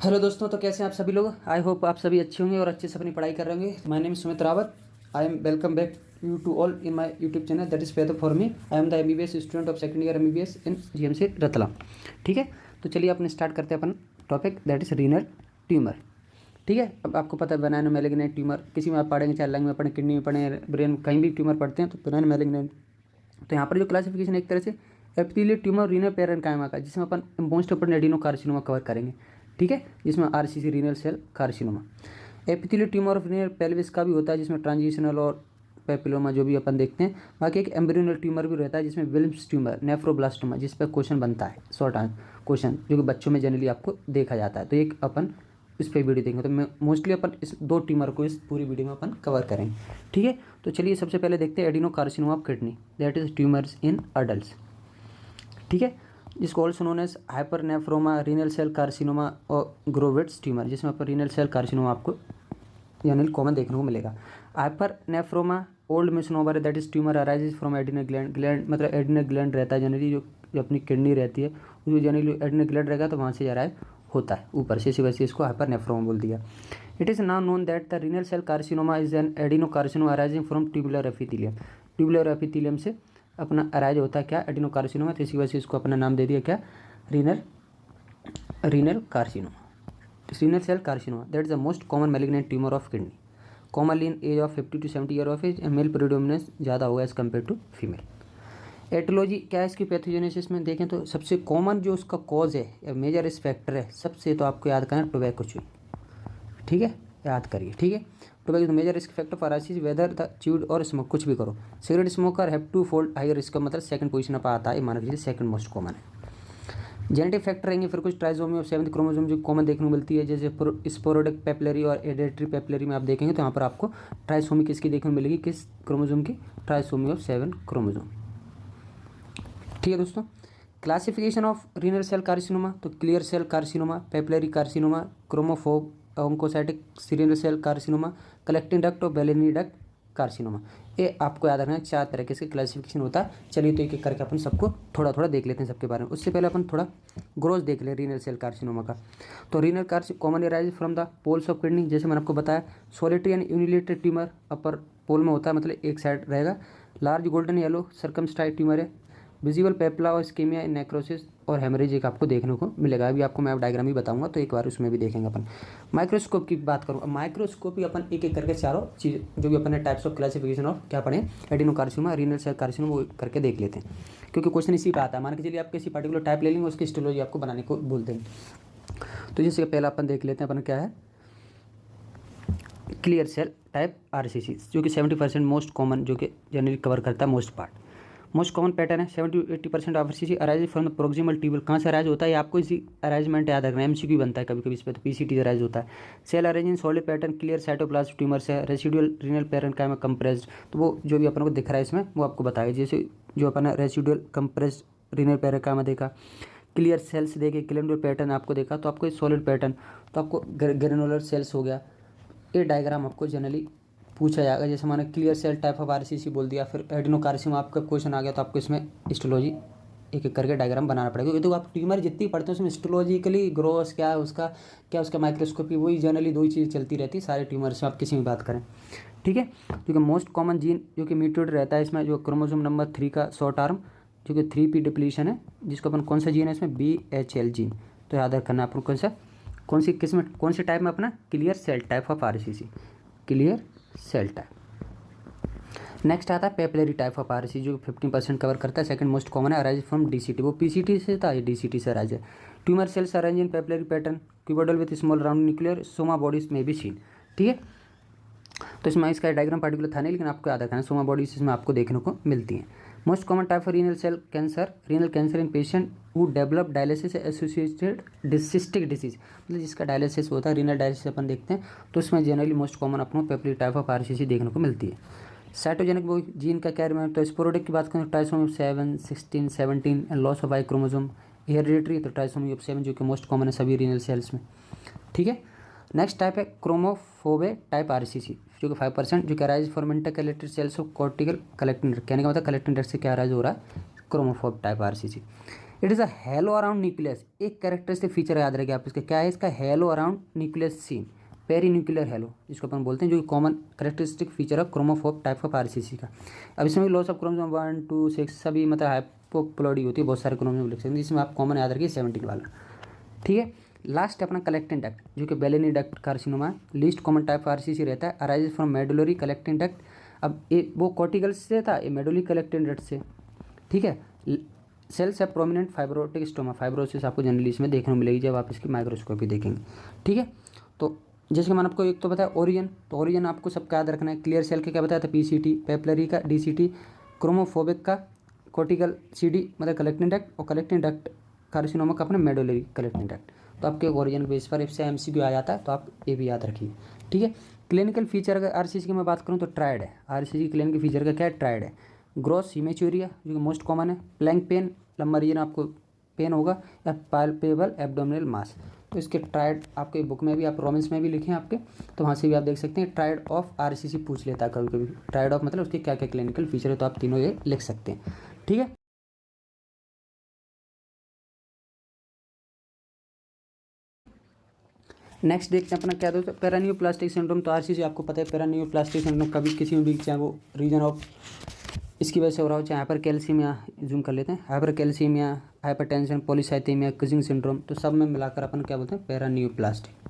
Hello दोस्तों, तो कैसे हैं आप सभी लोग। आई होप आप सभी अच्छे होंगे और अच्छे से अपनी पढ़ाई कर रहे होंगे। My name Sumit Rawat. I am welcome back you to all in my YouTube channel that is faith for me. I am the MBBS student of second year MBBS in GMC Ratlam. ठीक है, तो चलिए अपने स्टार्ट करते हैं अपन topic that is renal tumour. ठीक है, अब आपको पता है बेनाइन मैलिग्नेंट ट्यूमर किसी में आप पढ़ेंगे, चाहे लंग में पढ़ें, किडनी में पढ़ें, ब्रेन, कहीं भी ट्यूमर पढ़ते हैं तो बेनाइन मैलिग्नेंट। तो यहाँ पर जो क्लासिफिकेशन एक तरह से एपिथेलियल ट्यूमर रीनल पेरेन्काइमा का, जिसमें अपन मोस्ट अपन एडिनो कार्सिनोमा कवर करेंगे। ठीक है, जिसमें RCC renal cell carcinoma. Epithelial tumour of renal pelvis का भी होता है, जिसमें ट्रांजिशनल और पेपिलोमा जो भी अपन देखते हैं। बाकी एक एम्ब्रियोनल ट्यूमर भी रहता है, जिसमें विल्म्स ट्यूमर, नेफ्रोब्लास्टोमा, जिस पर क्वेश्चन बनता है, शॉर्ट क्वेश्चन, जो कि बच्चों में जनरली आपको देखा जाता है। तो एक अपन इस पर वीडियो देखेंगे, तो मैं मोस्टली अपन इस दो ट्यूमर को इस पूरी वीडियो में अपन कवर करेंगे। ठीक है, तो चलिए सबसे पहले देखते हैं adeno carcinoma of kidney that is tumours in adults. ठीक है, जिसको also known as hypernephroma, renal cell carcinoma और ग्रोवेट्स ट्यूमर, जिसमें पर रीनल सेल कार्सिनोमा आपको यानी कॉमन देखने को मिलेगा। Hypernephroma old misnomer that is tumour arises from adrenal gland. Gland मतलब एडिनल ग्लैंड रहता है जनरली, जो अपनी किडनी रहती है उसमें जनरली एडिनल ग्लैंड रहेगा, तो वहाँ से अराइव होता है ऊपर से, इसी वजह से इसको हाइपरनेफ्रोमा बोल दिया। It is now known that the renal cell carcinoma is an adenocarcinoma arising from tubular epithelium. Tubular epithelium से अपना अराइज होता है क्या, एडिनो कार्सिनोमा, तो इसी वजह से इसको अपना नाम दे दिया क्या, renal carcinoma, renal cell carcinoma. That is the most common malignant tumour of kidney, commonly in age of 50 to 70 year of age. Male predominance ज़्यादा होगा as compare to female. Aetiology क्या है इसकी, पैथोजेनेसिस में देखें तो सबसे कॉमन जो उसका कॉज है या मेजर रिस्क फैक्टर है, सबसे तो आपको याद करना है टोबैको च्यूइंग। ठीक है, याद करिए। ठीक है, tobacco major risk factor for RCC whether the chewed और स्मोक, कुछ भी करो। Cigarette smoker have 2 fold higher risk, मतलब सेकंड पोजीशन पर आता है, मान लीजिए सेकंड मोस्ट कॉमन है। जेनेटिक फैक्टर रहेंगे फिर कुछ ट्राइसोमी ऑफ 7th क्रोमोसोम जो कॉमन देखने को मिलती है, जैसे स्पोरोडिक पेपलरी और हेरेडिटरी पेपलरी में आप देखेंगे तो यहाँ पर आपको ट्राइसोमी किसकी देखने को मिलेगी, किस क्रोमोसोम की, ट्राइसोमी ऑफ 7 क्रोमोसोम। ठीक है दोस्तों, classification of renal cell carcinoma, तो clear cell carcinoma, papillary carcinoma, chromophobe, oncocytic renal cell carcinoma, collecting duct और बेलिनी डक्ट कार्सिनोमा। ये आपको याद रखना है, 4 तरह के इसके क्लासिफिकेशन होता है। चलिए तो एक एक करके अपन सबको थोड़ा थोड़ा देख लेते हैं सबके बारे में। उससे पहले अपन थोड़ा ग्रोथ देख लें रीनल सेल कार्सिनोमा का। तो renal carcinoma commonly arise from the poles of kidney, जैसे मैंने आपको बताया। Solitary and unilateral tumour upper pole में होता है, मतलब एक साइड रहेगा। Large golden yellow circumscribed tumour है। विजिबल पेपला और स्कीमिया इन नेक्रोसिस और हेमरेज एक आपको देखने को मिलेगा। अभी आपको मैं डायग्राम भी बताऊंगा, तो एक बार उसमें भी देखेंगे अपन। माइक्रोस्कोप की बात करूँ, माइक्रोस्कोप ही अपन एक एक करके चारों चीज़ जो भी अपन ने टाइप्स ऑफ क्लासिफिकेशन ऑफ क्या पढ़े, adenocarcinoma, renal cell carcinoma, वो करके देख लेते हैं, क्योंकि क्वेश्चन इसी पे आता है। मान के चलिए आप किसी पर्टिकुलर टाइप ले लेंगे, उसकी हिस्टोलॉजी आपको बनाने को बोलते हैं। तो जैसे पहला अपन देख लेते हैं, अपन क्या है, क्लियर सेल टाइप आरसीसी, जो कि 70% मोस्ट कॉमन, जो कि जनरली कवर करता है most part. Most common pattern है 70-80% of RCC arise from the proximal tubule. कहाँ से अराइज होता है, आपको इसी अरेंजमेंट याद रखना है, एमसीक्यू बनता है कभी कभी इस पर, तो पीसीटी अराइज होता है। Cell arrange in solid pattern, clear cytoplasm tumour से, रेसिडुअल रीनल पेरेन्काइमा कंप्रेस्ड, तो वो जो भी अपन को दिख रहा है इसमें वो आपको बताया। जैसे जो अपन रेसिडुअल कंप्रेस्ड रीनल पेरेन्काइमा देखा, क्लियर सेल्स देखे, क्लेंडुलर पैटर्न आपको देखा, तो आपको सॉलिड पैटर्न, तो आपको ग्रेनुलर सेल्स हो गया। ये डायग्राम आपको जनरली पूछा जाएगा, जैसे मैंने clear cell type of RCC बोल दिया, फिर एडिनोकार्सिनोमा आपका क्वेश्चन आ गया, तो आपको इसमें हिस्टोलॉजी एक एक करके डायग्राम बनाना पड़ेगा, क्योंकि तो आप ट्यूमर जितनी पढ़ते हैं उसमें हिस्टोलॉजिकली ग्रोथ क्या है उसका, क्या उसका माइक्रोस्कोपी, वही जनरली दो ही चीज़ चलती रहती है सारे ट्यूमर से, आप किसी भी बात करें। ठीक है, क्योंकि मोस्ट कॉमन जीन जो कि म्यूटेड रहता है इसमें, जो क्रोमोसोम नंबर 3 का शॉर्ट आर्म, जो कि 3p डिप्लीशन है, जिसको अपन कौन सा जीन है इसमें, BHL जीन। तो याद रखना आपको कौन सी किस्म, कौन से टाइप में अपना, clear cell type of RCC, clear cell type. Next आता है पेपलरी टाइप ऑफ आरसीसी, जो 15% कवर करता है, सेकंड मोस्ट कॉमन है, अराइज फ्रॉम डीसीटी, वो पीसीटी से था, ये डीसीटी से अराइज है। Tumour cells arrange in papillary pattern, cuboidal with small round nuclear Soma bodies में भी सीन। ठीक है, तो इसमें इसका डायग्राम पर्टिकुलर था नहीं, लेकिन आपको याद रखना है, सोमा बॉडीज इसमें आपको देखने को मिलती हैं। Most common type of renal cell cancer, renal cancer in patient who develop dialysis associated cystic disease, मतलब जिसका डायलिसिस होता है, रीनल डायलिसिस अपन देखते हैं, तो उसमें जनरली मोस्ट कॉमन अपनों पेपलरी टाइप ऑफ आरसीसी देखने को मिलती है। साइटोजेनिक वो जीन का क्या है, तो स्पोरोडिक की बात करें, trisomy 7, 16, 17 and loss of I chromosome. Hereditary तो ट्राइसोमी 7 जो कि मोस्ट कॉमन है सभी रीनल सेल्स में। ठीक है, नेक्स्ट टाइप है क्रोमोफोबे टाइप आरसीसी, जो कि 5%, जो कि arise for intercalated cells of cortical collecting duct, कहने का मतलब कलेक्टिंग डक्ट से क्या अराइज हो रहा है, chromophobe type RCC. It is a halo around nucleus. एक कैरेक्टरिस्टिक फीचर याद रखिए आप इसका, क्या है इसका, halo around nucleus seen, perinuclear halo जिसको अपन बोलते हैं, जो कि कॉमन कैरेक्टरिस्टिक फीचर है क्रोमोफोब टाइप ऑफ आरसीसी का। अब इसमें भी लॉस ऑफ क्रोमोसोम 1 2 6 सभी मतलब हाइपोप्लॉइडी होती है, बहुत सारे क्रोमोसोम लिख सकते हैं, जिसमें आप कॉमन याद रखिए 17 वाला। ठीक है, लास्ट अपना कलेक्टिंग डक्ट, जो कि बेलेनी डक्ट कार्सिनोमा है, लीस्ट कॉमन टाइप आरसीसी रहता है, arises from medullary collecting duct. अब ये वो कॉर्टिकल्स से था, ये मेडुलरी कलेक्टिंग डक्ट से। ठीक है, सेल्स है प्रोमिनेंट फाइब्रोटिक स्टोमा, फाइब्रोसिस आपको जनरली इसमें देखने को मिलेगी जब आप इसकी माइक्रोस्कोपी देखेंगे। ठीक है, तो जैसे कि मैंने आपको एक तो बताया ओरियन, तो ओरियन आपको सबका याद रखना है। क्लियर सेल का क्या बताया था, पीसीटी, पेपलरी का डीसीटी, क्रोमोफोबिक का कोर्टिकल सीडी मतलब कलेक्टिंग डक्ट, और कलेक्टिंग डक्ट कार्सिनोमा का अपना मेडुलरी कलेक्टिंग डक्ट। तो आपके ओरियन बेस पर इससे एमसीक्यू आ जाता है, तो आप ये भी याद रखिए। ठीक है, क्लिनिकल फीचर अगर आरसीसी की मैं बात करूँ तो ट्रायड है, आरसीसी क्लिनिकल फीचर का क्या है, ट्रायड है। ग्रॉस हिमेचूरिया जो कि मोस्ट कॉमन है, प्लैंक पेन लंबा रीजन आपको पेन होगा, या पाल्पेबल एब्डोमिनल मास। तो इसके ट्रायड आपके बुक में भी, आप रोमेंस में भी लिखे हैं आपके, तो वहाँ से भी आप देख सकते हैं। ट्रायड ऑफ आरसीसी पूछ लेता है कभी कभी, ट्रायड ऑफ मतलब उसके क्या क्या क्लिनिकल फीचर है, तो आप तीनों ये लिख सकते हैं। ठीक है, नेक्स्ट देखते हैं अपना क्या दोस्तों, पैरान्यूप्लास्टिक सिंड्रोम। तो आरसीसी आपको पता है, पैरान्यूप्लास्टिक सिंड्रोम कभी किसी में भी, चाहे वो रीजन ऑफ इसकी वजह से हो रहा हो, चाहे हाइपर कैल्सीमिया, जूम कर लेते हैं, hyper calcaemia, hypertension, polycythaemia, Cushing syndrome, तो सब में मिलाकर अपन क्या बोलते हैं, पैरान्यूप्लास्टिक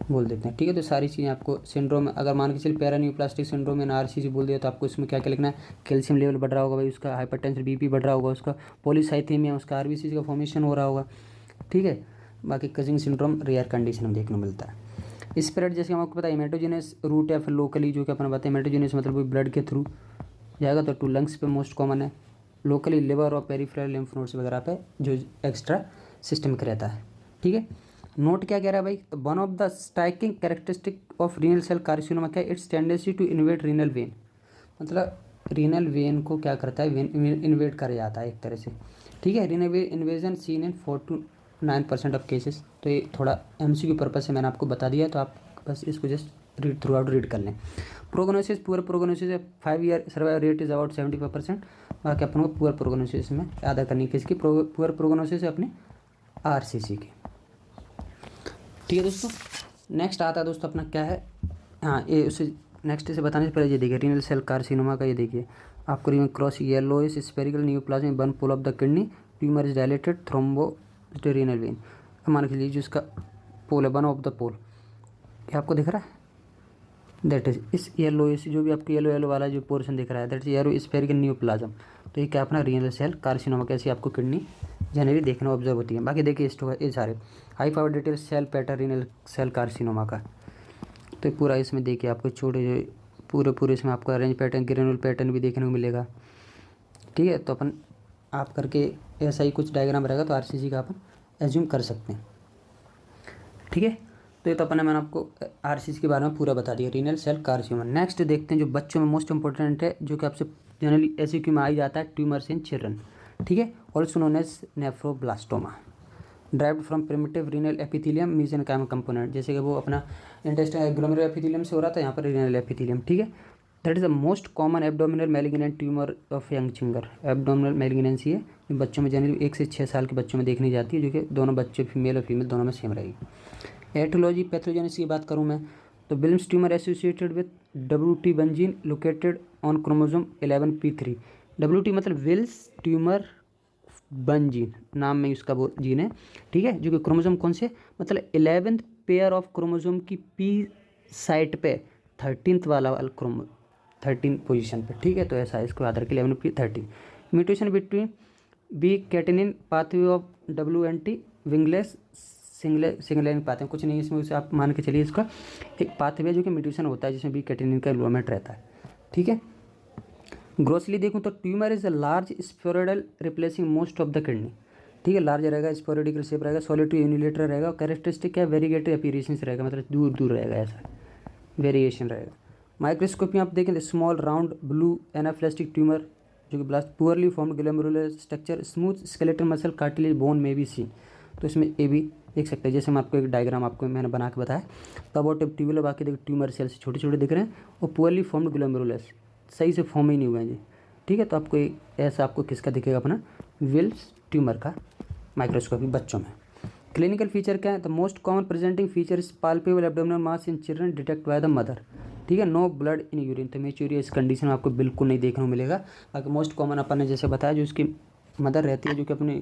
बोल देते हैं। ठीक है, तो सारी चीज़ें आपको सिंड्रोम, अगर मान के चलिए पैरान्यूप्लास्टिक सिंड्रोम में आरसीसी बोल दिया, तो आपको इसमें क्या क्या लिखना है, कैल्शियम लेवल बढ़ रहा होगा भाई उसका, हाइपरटेंशन बीपी बढ़ रहा होगा उसका, पॉलीसाइथेमिया उसका आरबीसी का फॉर्मेशन हो रहा होगा। ठीक है, बाकी कजिंग सिंड्रोम रेयर कंडीशन में देखने को मिलता है। स्प्रेड जैसे हम आपको पता है हेमेटोजेनस रूट या फिर लोकली, जो कि अपन बताते हैं हेमेटोजेनस मतलब वो ब्लड के थ्रू जाएगा, तो टू लंग्स पे मोस्ट कॉमन है, लोकली लिवर और पेरिफेरल लिम्फ नोड्स वगैरह पे जो एक्स्ट्रा सिस्टमिक रहता है। ठीक है, नोट क्या कह रहा है भाई, तो one of the striking characteristic of renal cell carcinoma क्या है, it's tendency to invade renal vein, मतलब रीनल वेन को क्या करता है, वेन इन्वेट कर जाता है एक तरह से। ठीक है, renal vein invasion seen in 4 to 9% of cases. तो ये थोड़ा एमसीक्यू पर्पज से मैंने आपको बता दिया, तो आप बस इसको just read through out read कर लें। प्रोग्नोसिस, पुअर प्रोग्नोसिस है, 5 year survival rate is about 75%। बाकी अपन को पुअर प्रोग्नोसिस में याद करनी है, किसकी पुअर प्रोग्नोसिस है, अपने आरसीसी की। ठीक है दोस्तों, नेक्स्ट आता है दोस्तों अपना क्या है, हाँ ये उसे नेक्स्ट से बताने से पहले ये देखिए, रीनल सेल कार्सिनोमा का ये देखिए आपको renal gross yellowish spherical neoplasm one pole of the kidney, tumour is dilated thrombo renal vein. मान के लिए जो इसका पोल है, वन ऑफ द पोल, क्या आपको दिख रहा है, दैट इज इस येलोइस, जो भी आपको येलो येलो वाला जो पोर्शन दिख रहा है, that is yellow spherical neoplasm. तो ये क्या अपना रीनल सेल कार्सिनोमा, कैसी आपको किडनी जनरली देखने को ऑब्जर्व होती है। बाकी देखिए इसको ये सारे high power detail cell pattern renal cell carcinoma का, तो पूरा इसमें देखिए आपको छोटे जो पूरे इसमें आपको अरेंज पैटर्न, ग्रेनुल पैटर्न भी देखने को मिलेगा। ठीक है, तो अपन आप करके ऐसा ही कुछ डायग्राम रहेगा, तो आरसीसी का अपन एज्यूम कर सकते हैं। ठीक है, तो ये तो अपन ने मैंने आपको आरसीसी के बारे में पूरा बता दिया, रीनल सेल कार्सिनोमा। नेक्स्ट देखते हैं जो बच्चों में मोस्ट इंपॉर्टेंट है, जो कि आपसे जनरली एसक्यू में आ ही जाता है, ट्यूमर्स इन चिल्ड्रन। ठीक है, also known as nephroblastoma, derived from primitive renal epithelium mesenchymal component, जैसे कि वो अपना इंटेस्टाइनल ग्लोमेरुलर एपिथेलियम से हो रहा था, यहाँ पर रीनल एपिथेलियम। ठीक है, that is the most common abdominal malignant tumour of young चिंगर। एब्डोमिनल मैलिग्नेंसी है, बच्चों में जनरली 1 से 6 साल के बच्चों में देखनी जाती है, जो कि दोनों बच्चे फीमेल और फीमेल दोनों में सेम रहेगी। एथोलॉजी पैथोजेनेसिस की बात करूँ मैं, तो Wilms tumour associated with WT1 gene located on chromosome 11p3। WT मतलब विल्स ट्यूमर 1 जीन, नाम में उसका वो जीन है। ठीक है, जो कि क्रोमोसोम कौन से, मतलब 11th पेयर ऑफ क्रोमोसोम की पी साइट पे 13th वाला क्रोमो 13 पोजीशन पे। ठीक है, तो ऐसा इसको याद रखिए, 11p13। Mutation between B catenin pathway of WNT wingless signalling पाते हैं, कुछ नहीं इसमें, उसे आप मान के चलिए इसका एक पाथवे जो कि म्यूटेशन होता है, जिसमें बी कैटेनिन का इन्वॉल्वमेंट रहता है। ठीक है, ग्रोसली देखूँ तो tumour is a large spheroidal replacing most of the kidney. ठीक है, लार्ज रहेगा, स्पोरेडिकल शेप रहेगा, सॉलिड टू यूनिलेटर रहेगा, कैरेक्टरिस्टिक क्या है, वेरीगेटेड अपीयरेंस रहेगा, मतलब दूर दूर रहेगा, ऐसा वेरिएशन रहेगा। माइक्रोस्कोपी आप देखें तो स्मॉल राउंड ब्लू एनाफ्लेस्टिक ट्यूमर, जो कि blast poorly formed glomerular structure, smooth skeletal muscle cartilage bone में भी सीन। तो इसमें ये भी देख सकते हैं, जैसे मैं आपको एक डायग्राम आपको मैंने बना के बताया, तो अबाउट ट्यूबुलर, बाकी देखो ट्यूमर सेल्स छोटे छोटे दिख रहे हैं, और पुअरली फॉर्म्ड ग्लोमेरुलस सही से फॉर्म ही नहीं हुए हैं जी। ठीक है, तो आपको ऐसा आपको किसका दिखेगा, अपना विल्स ट्यूमर का माइक्रोस्कोपी बच्चों में। क्लिनिकल फीचर क्या है? The most common presenting feature is palpable abdominal mass in children detect by the mother. ठीक है, नो ब्लड इन यूरिन, तो मेच्योरिया इस कंडीशन में आपको बिल्कुल नहीं देखने को मिलेगा। बाकी मोस्ट कॉमन अपन ने जैसे बताया, जो उसकी मदर रहती है जो कि अपने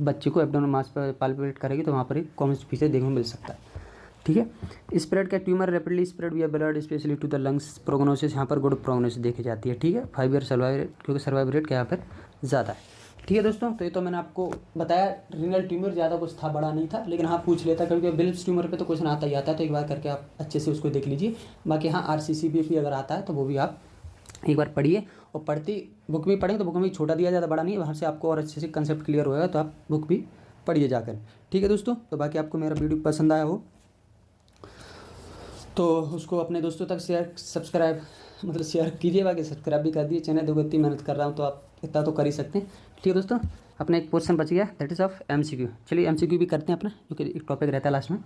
बच्चे को एब्डोमिनल मास पर पाल्पेट करेगी, तो वहाँ पर एक कॉमन फीचर देखने को मिल सकता है। ठीक है, स्प्रेड का tumour rapidly spread via blood specially to the lungs. Prognosis यहाँ पर गुड प्रोग्नोसिस देखी जाती है। ठीक है, 5 ईयर सर्वाइव रेट, क्योंकि सर्वाइव रेट यहाँ पर ज़्यादा है। ठीक है दोस्तों, तो ये तो मैंने आपको बताया रीनल ट्यूमर, ज़्यादा कुछ था, बड़ा नहीं था, लेकिन हाँ पूछ लेता क्योंकि बिल्ब्स ट्यूमर पे तो क्वेश्चन आता ही आता है, तो एक बार करके आप अच्छे से उसको देख लीजिए। बाकी हाँ RCCB भी अगर आता है तो वो भी आप एक बार पढ़िए, और पढ़ती बुक में पढ़ेंगे तो बुक में छोटा दिया, ज़्यादा बड़ा नहीं है, वहाँ से आपको और अच्छे से कंसेप्ट क्लियर होगा, तो आप बुक भी पढ़िए जाकर। ठीक है दोस्तों, तो बाकी आपको मेरा वीडियो पसंद आया हो तो उसको अपने दोस्तों तक शेयर कीजिए। बाकी सब्सक्राइब भी कर दिए, चैनल देखो इतनी मेहनत कर रहा हूँ तो आप इतना तो कर ही सकते हैं। ठीक है दोस्तों, अपना एक पोर्शन बच गया, दैट इज़ ऑफ MCQ। चलिए MCQ भी करते हैं अपना, क्योंकि एक टॉपिक रहता है लास्ट में।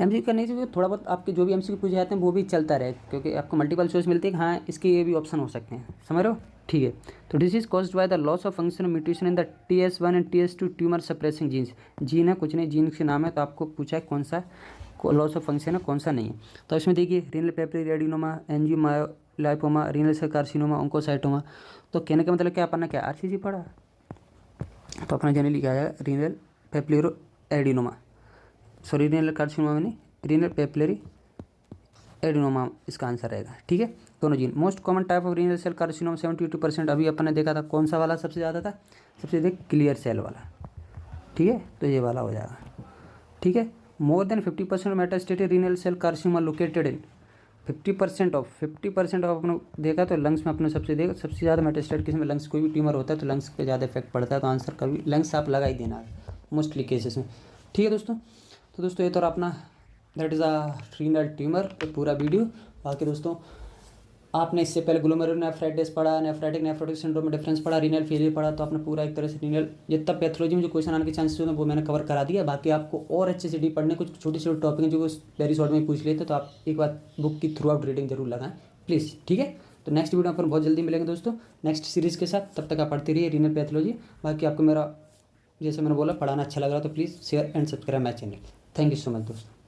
MCQ करने से थोड़ा बहुत आपके जो भी MCQ पूछे जाते हैं वो भी चलता रहे, क्योंकि आपको मल्टीपल चॉइस मिलती है कि हाँ इसके ये भी ऑप्शन हो सकते हैं, समझ रहे हो। ठीक है, तो this is caused by the loss of function of mutation in the TS1 and TS2 tumour suppressing genes. Gene है, कुछ नहीं, जीन के नाम है, तो आपको पूछा है कौन सा लॉस ऑफ फंक्शन है, कौन सा नहीं है। तो इसमें देखिए renal papillary adenoma, angiomyolipoma, renal cell carcinoma, oncocytoma. तो कहने का मतलब क्या, अपन ने क्या RCC पढ़ा, तो अपना जनरली क्या है renal papillary adenoma, sorry renal carcinoma में नहीं, रीनल पेपिलरी एडिनोमा इसका आंसर रहेगा। ठीक है, दोनों gene. Most common type of renal cell carcinoma 72%। अभी अपन ने देखा था कौन सा वाला सबसे ज़्यादा था, सबसे ज़्यादा क्लियर सेल वाला। ठीक है, तो ये वाला हो जाएगा। ठीक है, more than 50% metastatic renal cell carcinoma located in 50% of अपने देखा तो लंग्स में अपने सबसे ज़्यादा मेटास्टेटिक किसी में लंग्स, कोई भी ट्यूमर होता है तो लंग्स पे ज़्यादा इफेक्ट पड़ता है, तो आंसर कभी लंग्स आप लगा ही देना है मोस्टली केसेस में। ठीक है दोस्तों, तो दोस्तों ये तो अपना that is a renal tumour पूरा वीडियो। बाकी दोस्तों आपने इससे पहले ग्लोमेरुलोनेफ्राइटिस पढ़ा, नेफ्रोटिक सिंड्रोम में डिफरेंस पढ़ा, रीनल फेलियर पढ़ा, तो आपने पूरा एक तरह से रीनल जितना पैथोलॉजी में जो क्वेश्चन आने के चांसेस होते हैं वो मैंने कवर करा दिया। बाकी आपको और अच्छे से डीप पढ़ने कुछ छोटे छोटे टॉपिक हैं जो वेरी शॉर्ट में पूछ लेते, तो आप एक बार बुक की थ्रू आउट रीडिंग जरूर लगाएं प्लीज़। ठीक है, तो नेक्स्ट वीडियो अपन बहुत जल्दी मिलेंगे दोस्तों नेक्स्ट सीरीज़ के साथ, तब तक आप पढ़ते रहिए रीनल पैथोलॉजी। बाकी आपको मेरा जैसे मैंने बोला पढ़ाना अच्छा लग रहा तो please share and subscribe my channel. Thank you so much दोस्तों।